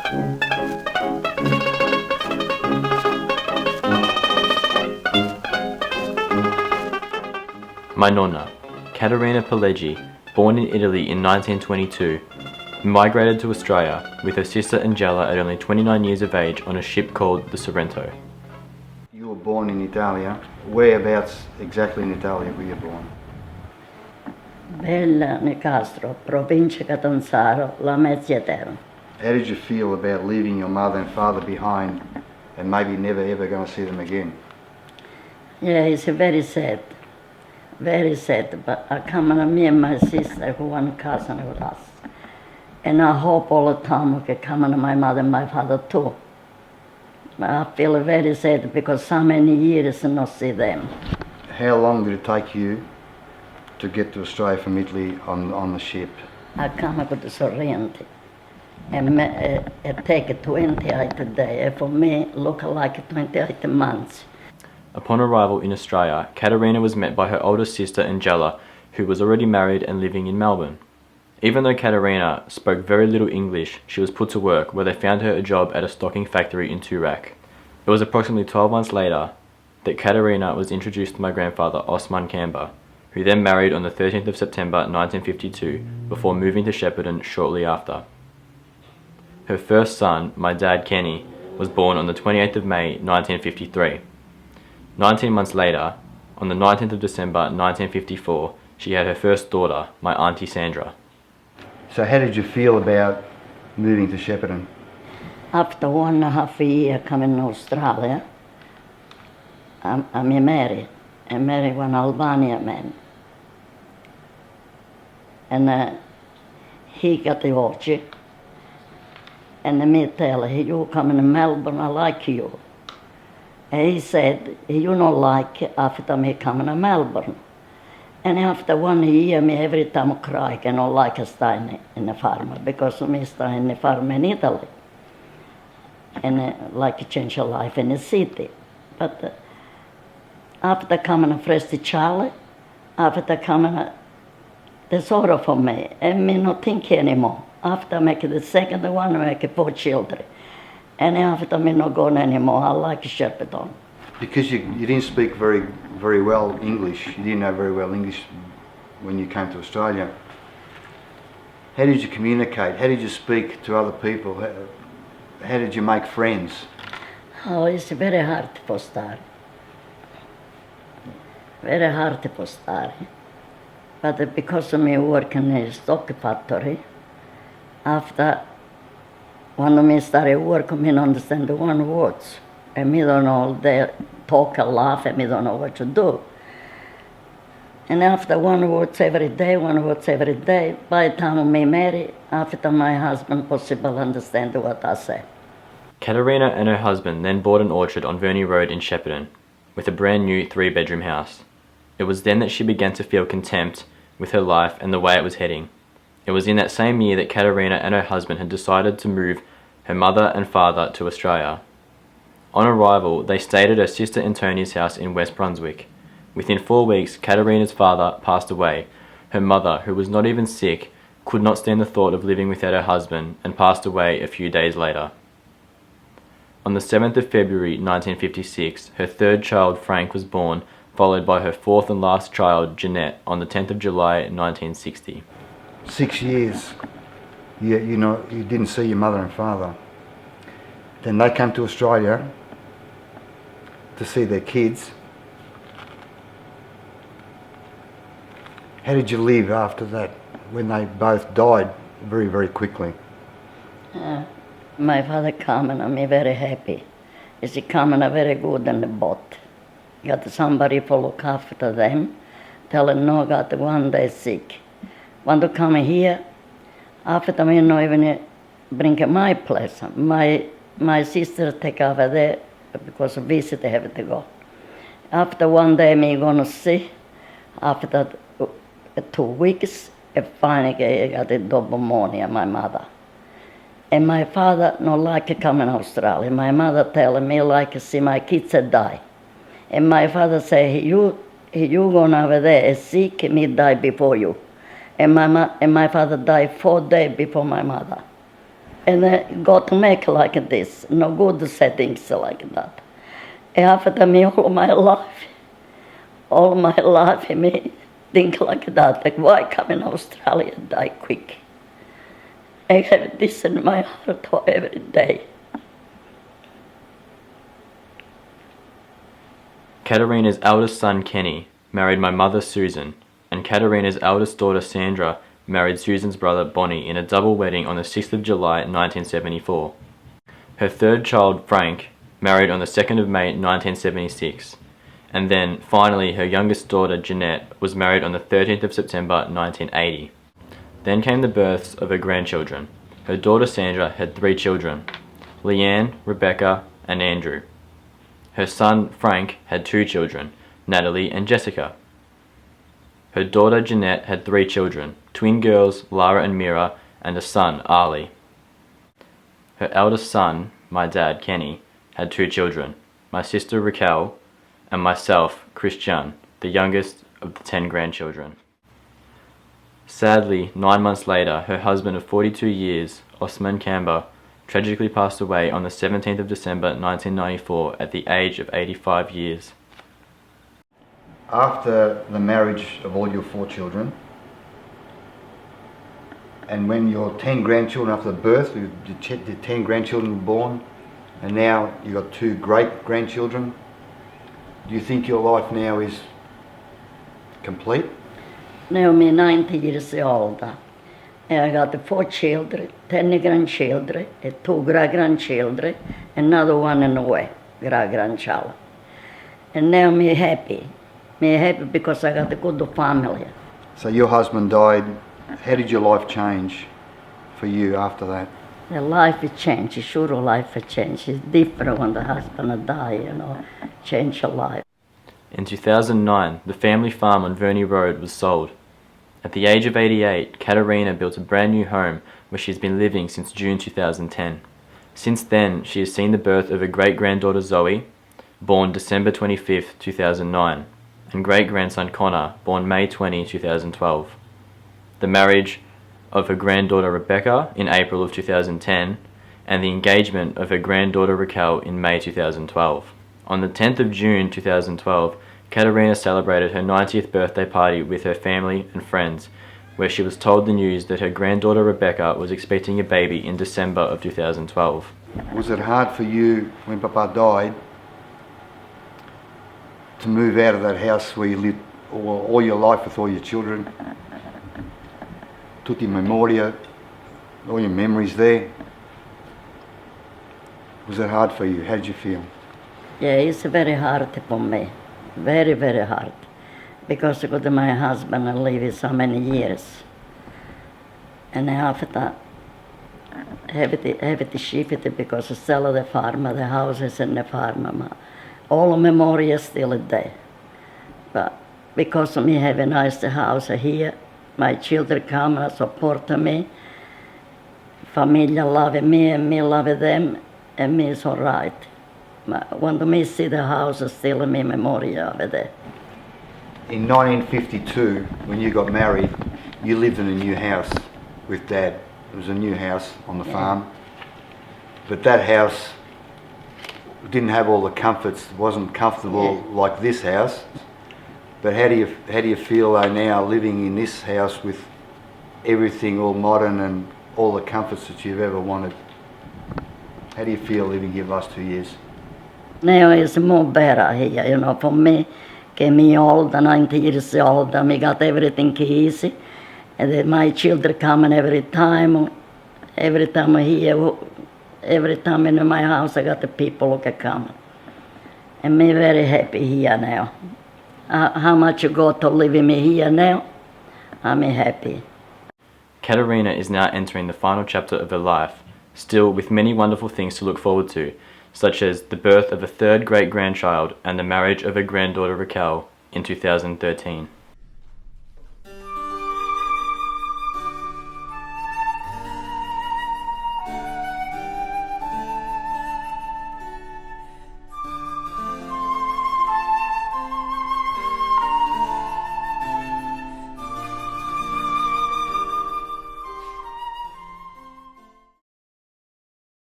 My Nonna, Caterina Pileggi, born in Italy in 1922, migrated to Australia with her sister Angela at only 29 years of age on a ship called the Sorrento. You were born in Italia. Whereabouts exactly in Italia were you born? Bella Nicastro, provincia Catanzaro, La Mezziatera. How did you feel about leaving your mother and father behind and maybe never ever going to see them again? Yeah, it's very sad. Very sad, but I come and me and my sister, who one cousin with us. And I hope all the time we can come and my mother and my father too. But I feel very sad because so many years not see them. How long did it take you to get to Australia from Italy on the ship? I come with the Sorrento. And it take 28 days. For me, look like 28 months. Upon arrival in Australia, Caterina was met by her older sister Angela, who was already married and living in Melbourne. Even though Caterina spoke very little English, she was put to work where they found her a job at a stocking factory in Toorak. It was approximately 12 months later that Caterina was introduced to my grandfather Osman Kamber, who then married on the 13th of September 1952 before moving to Shepparton shortly after. Her first son, my dad Kenny, was born on the 28th of May 1953. 19 months later, on the 19th of December 1954, she had her first daughter, my auntie Sandra. So how did you feel about moving to Shepparton? After 1.5 years coming to Australia, I'm married. I married one Albanian man. And he got the orgy. And me tell him, you coming to Melbourne, I like you. And he said, you don't like after me coming to Melbourne. And after 1 year, me every time cry, I don't like to stay in the farm, because me stay in the farm in Italy. And like to change your life in the city. But after coming to first child, after coming, the sorrow for me, and me not think anymore. After making the second one, I make 4 children. And after me not going anymore, I like Shepparton. Because you didn't speak very well English, you didn't know very well English when you came to Australia. How did you communicate? How did you speak to other people? How did you make friends? Oh, it's very hard for start. Very hard for start. But because of me working in a stock factory, after when me started working, me don't understand the one words. And me don't know, they talk and laugh, and me don't know what to do. And after one words every day, by the time me married, after my husband possible understand what I say. Caterina and her husband then bought an orchard on Verney Road in Shepparton, with a brand new 3-bedroom house. It was then that she began to feel contempt with her life and the way it was heading. It was in that same year that Caterina and her husband had decided to move her mother and father to Australia. On arrival, they stayed at her sister Antonia's house in West Brunswick. Within 4 weeks, Caterina's father passed away. Her mother, who was not even sick, could not stand the thought of living without her husband and passed away a few days later. On the 7th of February 1956, her third child Frank was born, followed by her fourth and last child Jeanette on the 10th of July 1960. 6 years, you didn't see your mother and father. Then they came to Australia to see their kids. How did you live after that, when they both died very, very quickly? My father come and I'm very happy. He come and very good in the boat. Got somebody to look after them. Tell them, no, got one day sick. Want to come here, after me no even bring my place. My sister take over there because visit have to go. After one day me gonna see, after 2 weeks, I finally got a double pneumonia, my mother. And my father no like coming to Australia. My mother telling me like to see my kids die. And my father say, you going over there is sick, me die before you. And my father died 4 days before my mother. And I got to make like this, no good settings like that. After me all my life, me think like that, like why come in Australia and die quick? I have this in my heart every day. Katerina's eldest son Kenny married my mother Susan, and Katerina's eldest daughter Sandra married Susan's brother Bonnie in a double wedding on the 6th of July 1974. Her third child Frank married on the 2nd of May 1976, and then finally her youngest daughter Jeanette was married on the 13th of September 1980. Then came the births of her grandchildren. Her daughter Sandra had 3 children, Leanne, Rebecca and Andrew. Her son Frank had 2 children, Natalie and Jessica. Her daughter Jeanette had 3 children, twin girls Lara and Mira, and a son, Ali. Her eldest son, my dad Kenny, had 2 children, my sister Raquel, and myself, Kristian, the youngest of the 10 grandchildren. Sadly, 9 months later, her husband of 42 years, Osman Kamber, tragically passed away on the 17th of December 1994 at the age of 85 years. After the marriage of all your 4 children, and when your 10 grandchildren after the birth, the 10 grandchildren were born, and now you've got 2 great grandchildren, do you think your life now is complete? Now I'm 90 years old. I got 4 children, 10 grandchildren, 2 great-grandchildren, another one in the way, great-grandchild. And now I'm happy. I'm happy because I got a good family. So your husband died. How did your life change for you after that? The life changed, sure life changed. It's different when the husband died, change your life. In 2009, the family farm on Verney Road was sold. At the age of 88, Katerina built a brand new home where she's been living since June 2010. Since then, she has seen the birth of her great-granddaughter Zoe, born December 25, 2009, and great-grandson Connor, born May 20, 2012. The marriage of her granddaughter Rebecca in April of 2010, and the engagement of her granddaughter Raquel in May 2012. On the 10th of June 2012, Katerina celebrated her 90th birthday party with her family and friends, where she was told the news that her granddaughter Rebecca was expecting a baby in December of 2012. Was it hard for you, when Papa died, to move out of that house where you lived all your life with all your children? Tutti memoria, all your memories there. Was it hard for you? How did you feel? Yeah, it's very hard for me. Very, very hard. Because with my husband I lived so many years. And after have to shift it because I sell the farm, the houses and the farm. All the memory is still there. But because me have a nice house here, my children come and support me. Family love me and me love them, and me is all right. When me see the house, still me memory over there. In 1952, when you got married, you lived in a new house with Dad. It was a new house on the farm. But that house didn't have all the comforts, it wasn't comfortable like this house. But how do you feel now living in this house with everything all modern and all the comforts that you've ever wanted? How do you feel living here the last 2 years? Now it's more better here, for me. Me old, 90 years old, me got everything easy. And then my children come every time here, every time in my house I got the people who can come. And me very happy here now. How much you go to live in me here now, I'm happy. Katerina is now entering the final chapter of her life, still with many wonderful things to look forward to, such as the birth of a 3rd great-grandchild and the marriage of her granddaughter Raquel in 2013.